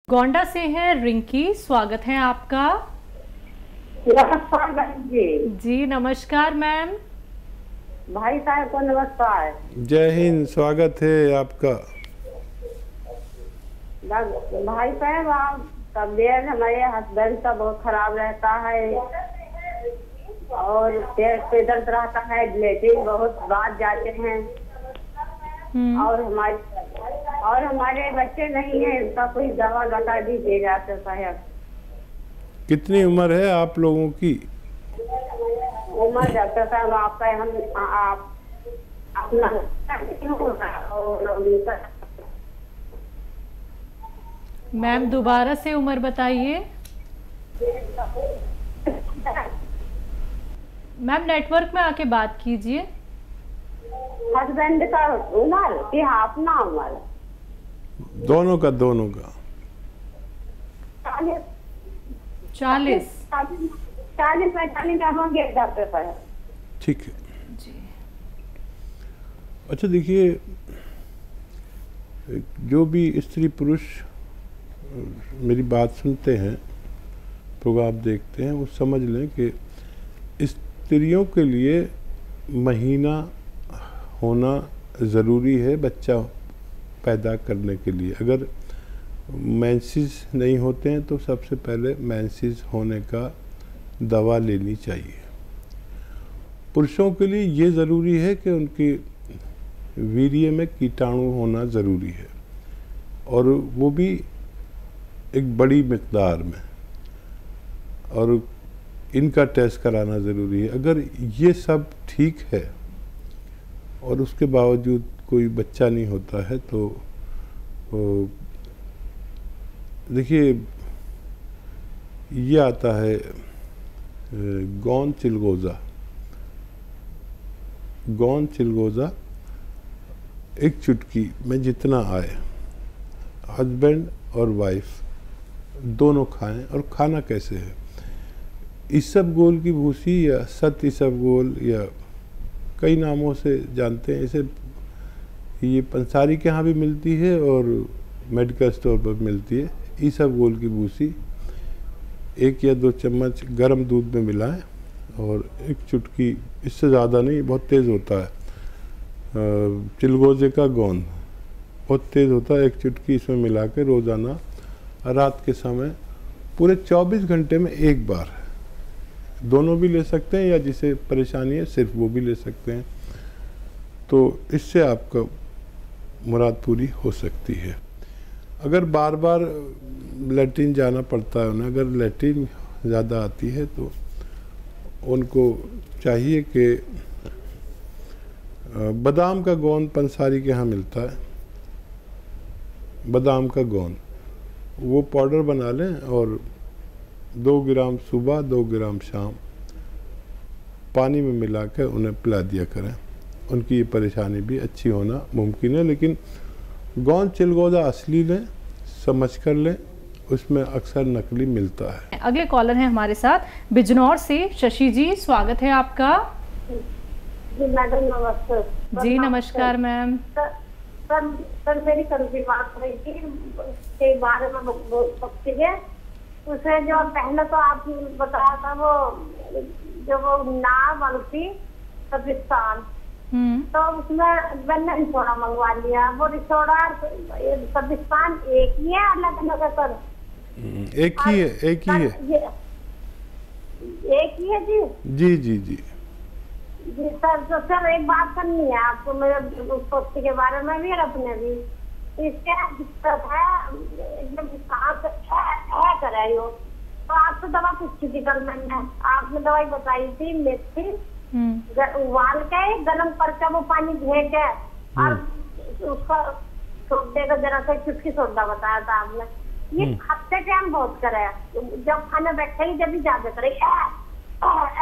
गोंडा से है रिंकी, स्वागत है आपका। नमस्कार बहन जी। जी नमस्कार मैम। भाई साहब को नमस्कार। जय हिंद, स्वागत है आपका। भाई साहब, आप तबीयत हमारे हस्बैंड का बहुत खराब रहता है और पेट पे दर्द रहता है, ब्लीडिंग बहुत बात जाते हैं और हमारे बच्चे नहीं है, उनका कोई दवा बता दीजिए डॉक्टर साहब। कितनी उम्र है आप लोगों की? उम्र डॉक्टर साहब आपका आप अपना मैम दोबारा से उम्र बताइए। मैम नेटवर्क में आके बात कीजिए। हस्बैंड का उम्र कि अपना उम्र? दोनों का। 40 40-45 का होंगे डॉक्टर साहब। ठीक है जी। अच्छा देखिए, जो भी स्त्री पुरुष मेरी बात सुनते हैं, प्रोग्राम देखते हैं, वो समझ लें कि स्त्रियों के लिए महीना होना ज़रूरी है बच्चा पैदा करने के लिए। अगर मेंसेस नहीं होते हैं तो सबसे पहले मेंसेस होने का दवा लेनी चाहिए। पुरुषों के लिए ये ज़रूरी है कि उनके वीर्य में कीटाणु होना ज़रूरी है, और वो भी एक बड़ी मिकदार में, और इनका टेस्ट कराना ज़रूरी है। अगर ये सब ठीक है और उसके बावजूद कोई बच्चा नहीं होता है तो देखिए, ये आता है गौन चिलगोज़ा एक चुटकी में जितना आए, हस्बैंड और वाइफ दोनों खाएं। और खाना कैसे है? इसबगोल की भूसी या सत इसबगोल या कई नामों से जानते हैं इसे, ये पंसारी के यहाँ भी मिलती है और मेडिकल स्टोर पर मिलती है। इसबगोल की भूसी 1 या 2 चम्मच गर्म दूध में मिलाएं और एक चुटकी, इससे ज़्यादा नहीं, बहुत तेज़ होता है, चिलगोज़े का गोंद बहुत तेज़ होता है, एक चुटकी इसमें मिला के रोज़ाना रात के समय पूरे 24 घंटे में एक बार, दोनों भी ले सकते हैं या जिसे परेशानी है सिर्फ वो भी ले सकते हैं, तो इससे आपका मुराद पूरी हो सकती है। अगर बार बार लैट्रिन जाना पड़ता है उन्हें, अगर लैट्रिन ज़्यादा आती है तो उनको चाहिए कि बादाम का गोंद पंसारी के यहाँ मिलता है, बादाम का गोंद, वो पाउडर बना लें और 2 ग्राम सुबह 2 ग्राम शाम पानी में मिला कर उन्हें पिला दिया करें। उनकी ये परेशानी भी अच्छी होना मुमकिन है। लेकिन गोंद चिलगोज़ा असली लें, समझ कर लें, उसमें अक्सर नकली मिलता है। अगले कॉलर हैं हमारे साथ बिजनौर से शशि जी, स्वागत है आपका। जी मैडम नमस्ते। जी नमस्कार मैम। सर मेरी कल की बात हुई थी के बारे में बोल सकती है। उसे जो पहले तो आपने बताया था वो जो वो नाव वाली थी सबिस्तान, तो उसमें मैंने रिसोड़ा मंगवा लिया। वो रिसोड़ा सबिस्तान एक ही है, अलग अलग है सर? एक ही है। एक ही है जी। जी सर, तो सर एक बात करनी है आपको मेरे पोती के बारे में भी और अपने भी। इसके दिक्कत है, एकदम सांस है कर रही हो, तो आपसे दवा पूछी थी कल मैंने। आपने दवाई बताई थी मेथी उबाल के गर्म करके वो पानी धे के और उसका सोडे का जरा सा चुटकी सोडा बताया था आपने। ये हफ्ते टाइम बहुत करे, जब खाना बैठेगी जब भी ज्यादा करेगी,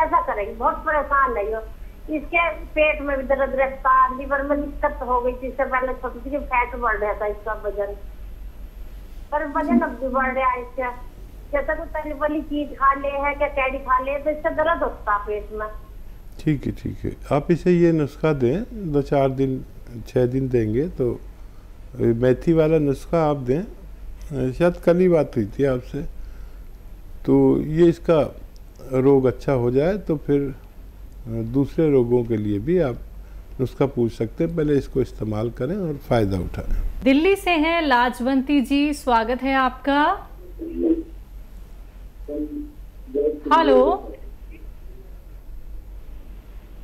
ऐसा करेगी, बहुत परेशान नहीं हो। इसके पेट में भी दर्द रहता, लीवर में दिक्कत हो गई थी। इससे पहले छोटी सी फैट बढ़ रहा था इसका वजन, पर वजन अब भी बढ़ रहा है इसका। जैसा कोई तली वाली चीज खा ले है क्या कैडी खा ले तो इससे दर्द होता है पेट में। ठीक है। आप इसे ये नुस्खा दें, 2-4 दिन 6 दिन देंगे तो मेथी वाला नुस्खा आप दें। शायद कल ही बात हुई थी आपसे। तो ये इसका रोग अच्छा हो जाए तो फिर दूसरे रोगों के लिए भी आप नुस्खा पूछ सकते हैं। पहले इसको इस्तेमाल करें और फ़ायदा उठाएं। दिल्ली से हैं लाजवंती जी, स्वागत है आपका। हेलो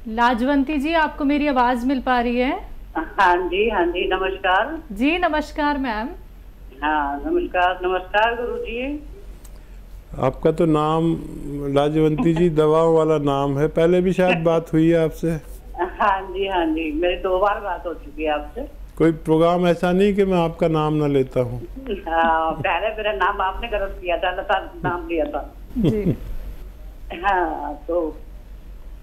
लाजवंती जी, आपको मेरी आवाज मिल पा रही है? हाँ जी, नमस्कार जी। नमस्कार मैम। हाँ नमस्कार गुरुजी। आपका तो नाम लाजवंती जी दवाओं वाला नाम है। पहले भी शायद बात हुई है आपसे। हाँ जी, मेरी 2 बार बात हो चुकी है आपसे। कोई प्रोग्राम ऐसा नहीं कि मैं आपका नाम ना लेता हूँ। हाँ, पहले मेरा नाम आपने गलत किया था, लता नाम लिया था जी। हाँ, तो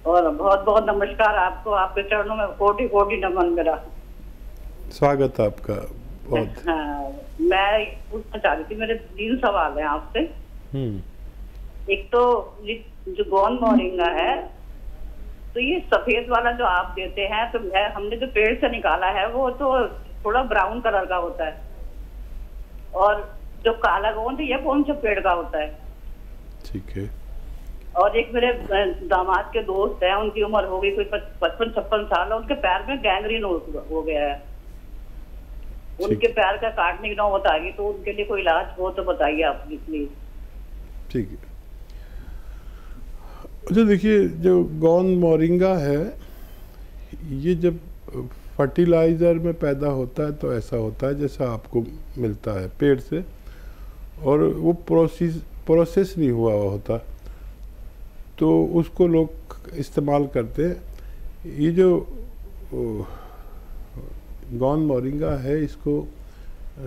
और बहुत बहुत नमस्कार आपको, आपके चरणों में कोटि कोटि नमन मेरा। स्वागत आपका बहुत। हाँ, मैं पूछना चाह रही थी, मेरे 3 सवाल हैं आपसे। एक तो जो गोंद मोरिंगा है, तो ये सफेद वाला जो आप देते हैं, तो हमने जो पेड़ से निकाला है वो तो थोड़ा ब्राउन कलर का होता है, और जो काला गोंद ये कौन से पेड़ का होता है? ठीक है। और एक मेरे दामाद के दोस्त हैं, उनकी उम्र हो गई कोई 55-56 साल, उनके पैर में गैंग्रीन हो गया है। उनके पैर का काटने की नौबत आ गई, तो उनके लिए कोई इलाज हो तो बताइए आप प्लीज। ठीक है। अच्छा देखिए, जो गोंद मोरिंगा है ये जब फर्टिलाइज़र में पैदा होता है तो ऐसा होता है जैसा आपको मिलता है पेड़ से, और वो प्रोसेस नहीं हुआ होता, तो उसको लोग इस्तेमाल करते हैं। ये जो गोंद मोरिंगा है, इसको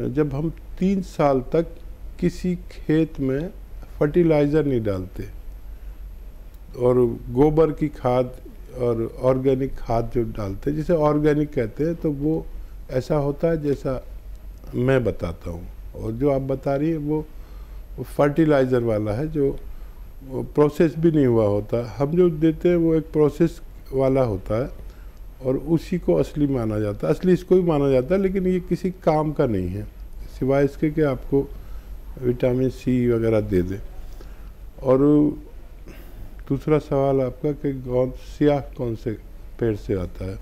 जब हम 3 साल तक किसी खेत में फर्टिलाइज़र नहीं डालते और गोबर की खाद और ऑर्गेनिक खाद जो डालते हैं, जिसे ऑर्गेनिक कहते हैं, तो वो ऐसा होता है जैसा मैं बताता हूँ। और जो आप बता रही है वो फर्टिलाइज़र वाला है, जो प्रोसेस भी नहीं हुआ होता। हम जो देते हैं वो एक प्रोसेस वाला होता है और उसी को असली माना जाता है, असली इसको भी माना जाता है, लेकिन ये किसी काम का नहीं है सिवाय इसके कि आपको विटामिन सी वगैरह दे दे। और दूसरा सवाल आपका कि गोंद स्याह कौन से पेड़ से आता है,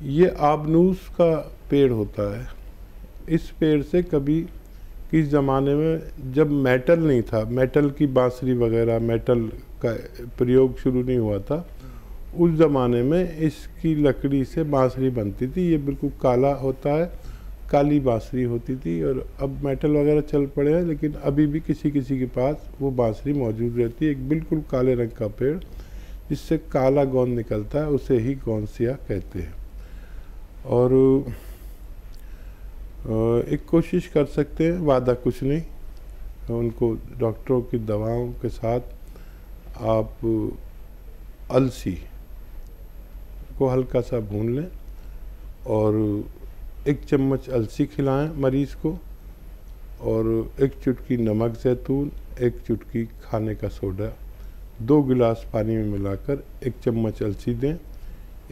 ये आबनूस का पेड़ होता है। इस पेड़ से कभी किस ज़माने में जब मेटल नहीं था, मेटल की बांसुरी वगैरह, मेटल का प्रयोग शुरू नहीं हुआ था, उस ज़माने में इसकी लकड़ी से बांसुरी बनती थी। ये बिल्कुल काला होता है, काली बांसुरी होती थी। और अब मेटल वगैरह चल पड़े हैं, लेकिन अभी भी किसी किसी के पास वो बांसुरी मौजूद रहती है। एक बिल्कुल काले रंग का पेड़ जिससे काला गोंद निकलता है, उसे ही गोंद स्याह कहते हैं। और एक कोशिश कर सकते हैं, वादा कुछ नहीं, उनको डॉक्टरों की दवाओं के साथ आप अलसी को हल्का सा भून लें और 1 चम्मच अलसी खिलाएं मरीज़ को, और 1 चुटकी नमक ज़ैतून, 1 चुटकी खाने का सोडा 2 गिलास पानी में मिलाकर 1 चम्मच अलसी दें।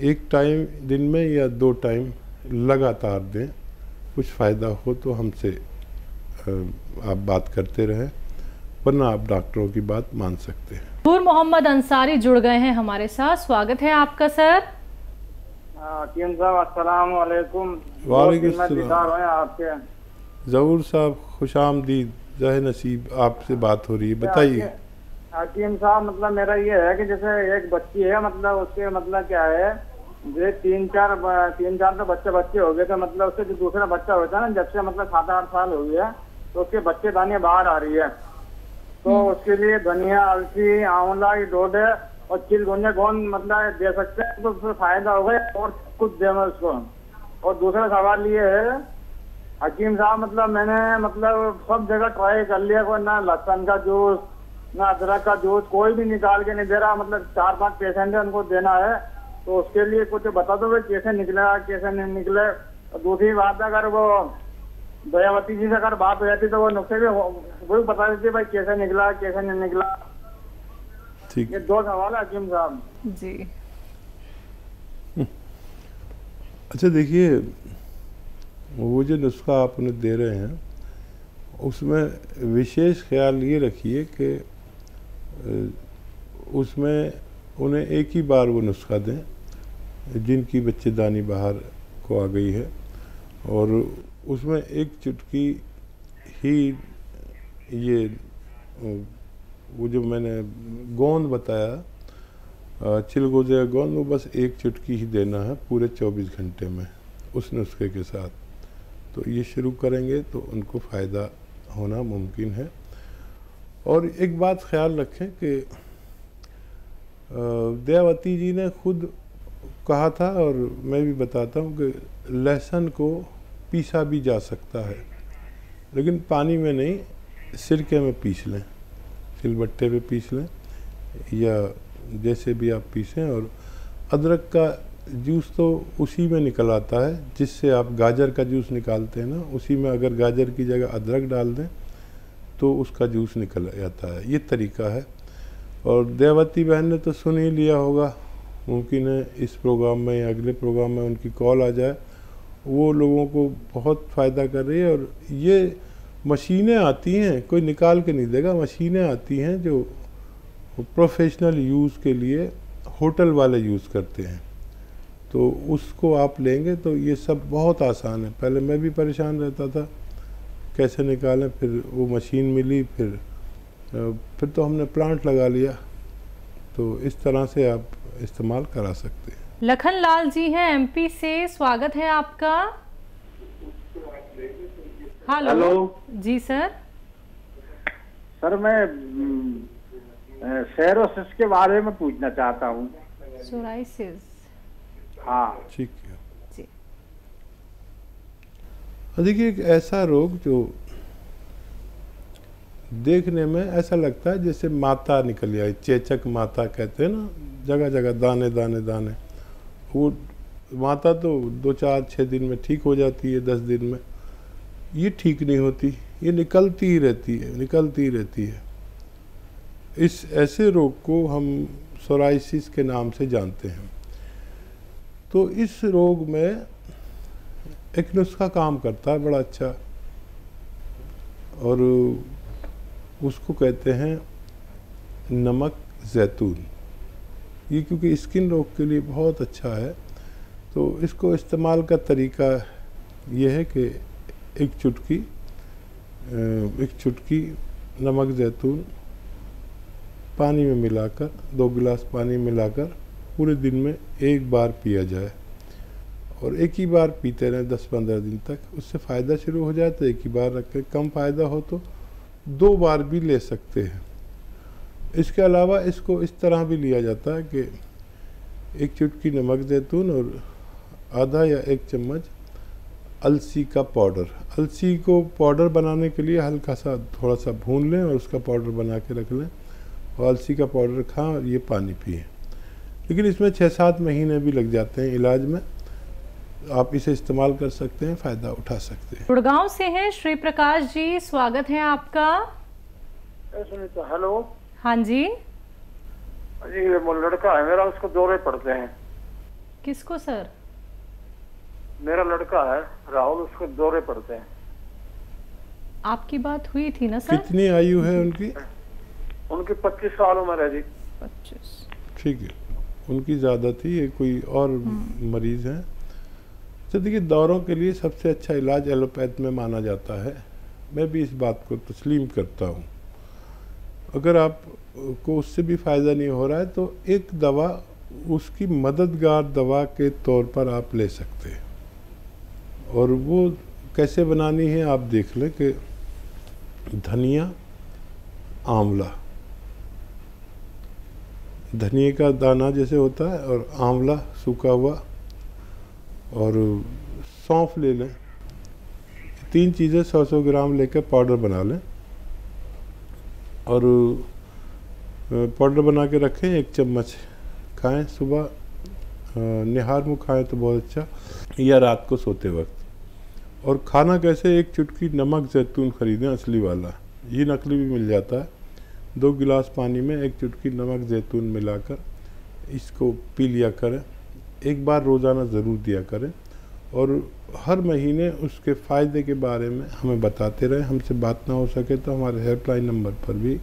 1 टाइम दिन में या 2 टाइम लगातार दें। कुछ फ़ायदा हो तो हमसे आप बात करते रहें, वरना आप डॉक्टरों की बात मान सकते हैं। नूर मोहम्मद अंसारी जुड़ गए हैं हमारे साथ, स्वागत है आपका सर। हकीम साहब अस्सलाम वालेकुम। वालेकुम सलाम। आपके ज़हूर साहब खुशामदीद, जहे नसीब, आपसे बात हो रही है, बताइए। हकीम साहब, मतलब मेरा ये है कि जैसे एक बच्ची है, मतलब उसके मतलब क्या है, जो 3-4 तो बच्चे हो गए थे, मतलब उसके जो दूसरा बच्चा होता है ना, जब से मतलब 7-8 साल हो गया, तो उसके बच्चे दाने बाहर आ रही है। तो उसके लिए धनिया, अलसी, आंवला की डोडे और चिलगोंजा गोंद मतलब दे सकते हैं, तो उससे फायदा होगा और कुछ देना उसको। और दूसरा सवाल ये है हकीम साहब, मतलब मैंने मतलब सब जगह ट्राई कर लिया, कोई ना लहसुन का जूस ना अदरक का जूस कोई भी निकाल के नहीं दे रहा। मतलब 4-5 पेशेंट है, उनको देना है, तो उसके लिए कुछ बता दो भाई कैसे निकलेगा कैसे नहीं निकले। और दूसरी बात, अगर वो दयावती जी से अगर बात हो जाती तो वो नुस्खे भी वही बता देती भाई कैसे निकला कैसे नहीं निकला। ठीक, ये 2 सवाल है हकीम साहब जी। अच्छा देखिए, वो जो नुस्खा आपने दे रहे हैं उसमें विशेष ख्याल ये रखिए कि उसमें उन्हें एक ही बार वो नुस्खा दें जिनकी बच्चेदानी बाहर को आ गई है, और उसमें एक चुटकी ही ये वो जो मैंने गोंद बताया चिलगोजे गोंद, वो बस एक चुटकी ही देना है पूरे 24 घंटे में उस नुस्खे के साथ। तो ये शुरू करेंगे तो उनको फ़ायदा होना मुमकिन है। और एक बात ख्याल रखें कि दयावती जी ने खुद कहा था, और मैं भी बताता हूँ कि लहसुन को पीसा भी जा सकता है, लेकिन पानी में नहीं, सिरके में पीस लें, सिलबट्टे पे पीस लें या जैसे भी आप पीसें। और अदरक का जूस तो उसी में निकल आता है जिससे आप गाजर का जूस निकालते हैं ना, उसी में अगर गाजर की जगह अदरक डाल दें तो उसका जूस निकल जाता है। ये तरीका है। और दयावती बहन ने तो सुन ही लिया होगा, मुमकिन है इस प्रोग्राम में या अगले प्रोग्राम में उनकी कॉल आ जाए। वो लोगों को बहुत फ़ायदा कर रही है। और ये मशीनें आती हैं, कोई निकाल के नहीं देगा, मशीनें आती हैं जो प्रोफेशनल यूज़ के लिए होटल वाले यूज़ करते हैं, तो उसको आप लेंगे तो ये सब बहुत आसान है। पहले मैं भी परेशान रहता था कैसे निकालें, फिर वो मशीन मिली, फिर तो हमने प्लांट लगा लिया। तो इस तरह से आप इस्तेमाल करा सकते हैं। लखन लाल जी हैं एमपी से, स्वागत है आपका। हेलो जी सर। सर मैं सेरोसिस के बारे में पूछना चाहता हूँ। सोराइसिस, हाँ ठीक है जी। देखिए, एक ऐसा रोग जो देखने में ऐसा लगता है जैसे माता निकल आई, चेचक माता कहते हैं ना, जगह जगह दाने दाने दाने। वो माता तो 2-4-6 दिन में ठीक हो जाती है, 10 दिन में। ये ठीक नहीं होती, ये निकलती ही रहती है, निकलती ही रहती है। इस ऐसे रोग को हम सोराइसिस के नाम से जानते हैं। तो इस रोग में एक नुस्खा काम करता है बड़ा अच्छा, और उसको कहते हैं नमक जैतून। ये क्योंकि स्किन रोग के लिए बहुत अच्छा है, तो इसको इस्तेमाल का तरीका ये है कि एक चुटकी नमक जैतून पानी में मिलाकर, 2 गिलास पानी मिलाकर पूरे दिन में एक बार पिया जाए, और एक ही बार पीते रहें 10-15 दिन तक। उससे फ़ायदा शुरू हो जाए तो एक ही बार रखें, कम फ़ायदा हो तो 2 बार भी ले सकते हैं। इसके अलावा इसको इस तरह भी लिया जाता है कि एक चुटकी नमक जैतून और आधा या 1 चम्मच अलसी का पाउडर। अलसी को पाउडर बनाने के लिए हल्का सा थोड़ा सा भून लें और उसका पाउडर बना के रख लें, और अलसी का पाउडर खाएं और ये पानी पिएं। लेकिन इसमें 6-7 महीने भी लग जाते हैं इलाज में। आप इसे इस्तेमाल कर सकते हैं, फ़ायदा उठा सकते हैं। गुड़गांव से हैं श्री प्रकाश जी, स्वागत है आपका। हेलो। हाँ जी जी, वो लड़का है मेरा, उसको दौरे पड़ते हैं। किसको सर? मेरा लड़का है राहुल, उसको दौरे पड़ते हैं। आपकी बात हुई थी ना सर? कितनी आयु है उनकी? उनकी 25 साल उम्र है जी। 25। ठीक है, उनकी ज़्यादा थी, ये कोई और मरीज़ हैं। तो देखिए, दौरों के लिए सबसे अच्छा इलाज एलोपैथ में माना जाता है। मैं भी इस बात को तस्लीम करता हूँ। अगर आप को उससे भी फ़ायदा नहीं हो रहा है तो एक दवा उसकी मददगार दवा के तौर पर आप ले सकते हैं। और वो कैसे बनानी है आप देख लें कि धनिया, आंवला, धनिया का दाना जैसे होता है, और आंवला सूखा हुआ, और सौंफ ले लें। 3 चीज़ें 100-100 ग्राम लेकर पाउडर बना लें, और पाउडर बना के रखें। 1 चम्मच खाएं सुबह, निहार मुँह खाएं तो बहुत अच्छा, या रात को सोते वक्त। और खाना कैसे, एक चुटकी नमक जैतून ख़रीदें असली वाला, ये नकली भी मिल जाता है। 2 गिलास पानी में 1 चुटकी नमक जैतून मिलाकर इसको पी लिया करें। एक बार रोज़ाना ज़रूर दिया करें। और हर महीने उसके फ़ायदे के बारे में हमें बताते रहें। हमसे बात ना हो सके तो हमारे हेल्पलाइन नंबर पर भी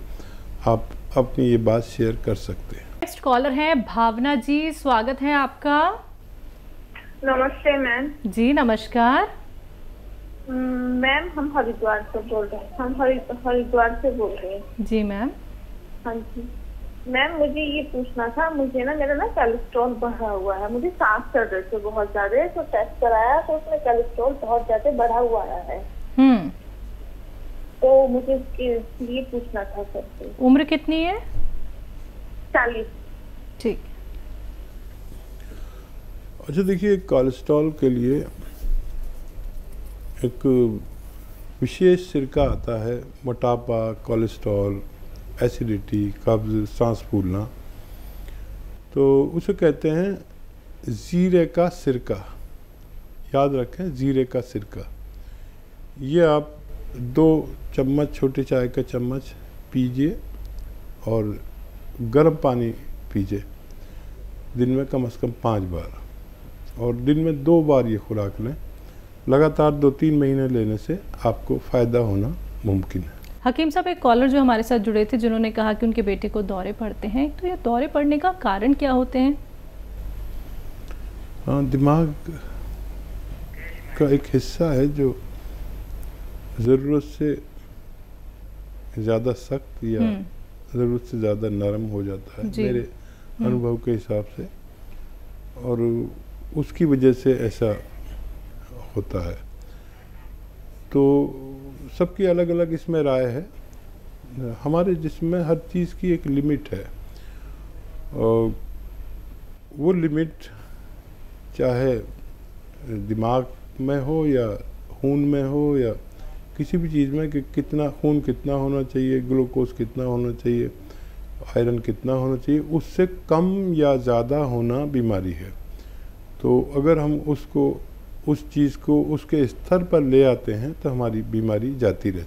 आप अपनी ये बात शेयर कर सकते हैं। नेक्स्ट कॉलर हैं भावना जी, स्वागत है आपका। नमस्ते मैम। जी नमस्कार। मैम हम हरिद्वार से बोल रहे हैं, हम हरिद्वार से बोल रहे हैं। जी मैम। हाँ जी मैम, मुझे ये पूछना था, मुझे ना मेरा ना कोलेस्ट्रॉल बढ़ा हुआ है, मुझे सांस चढ़ रही थी बहुत ज्यादा, तो टेस्ट कराया तो उसमें कोलेस्ट्रॉल बहुत ज्यादा बढ़ा हुआ है। तो मुझे उसके लिए पूछना था सर। उम्र कितनी है? 40। ठीक। अच्छा देखिए, कोलेस्ट्रॉल के लिए एक विशेष सिरका आता है, मोटापा, कोलेस्ट्रॉल, एसिडिटी, कब्ज़, सांस फूलना, तो उसे कहते हैं जीरे का सिरका। याद रखें, जीरे का सिरका। ये आप 2 चम्मच, छोटे चाय का चम्मच पीजिए और गर्म पानी पीजिए दिन में कम से कम 5 बार, और दिन में 2 बार ये खुराक लें। लगातार 2-3 महीने लेने से आपको फ़ायदा होना मुमकिन है। हकीम साहब, एक कॉलर जो हमारे साथ जुड़े थे जिन्होंने कहा कि उनके बेटे को दौरे पड़ते हैं, तो ये दौरे पड़ने का कारण क्या होते हैं? हाँ, दिमाग का एक हिस्सा है जो ज़रूरत से ज़्यादा सख्त या ज़रूरत से ज़्यादा नरम हो जाता है मेरे अनुभव के हिसाब से, और उसकी वजह से ऐसा होता है। तो सबकी अलग अलग इसमें राय है। हमारे जिस्म में हर चीज़ की एक लिमिट है, और वो लिमिट चाहे दिमाग में हो या खून में हो या किसी भी चीज़ में, कि कितना खून कितना होना चाहिए, ग्लूकोज कितना होना चाहिए, आयरन कितना होना चाहिए, उससे कम या ज़्यादा होना बीमारी है। तो अगर हम उसको, उस चीज़ को उसके स्तर पर ले आते हैं तो हमारी बीमारी जाती रहती है।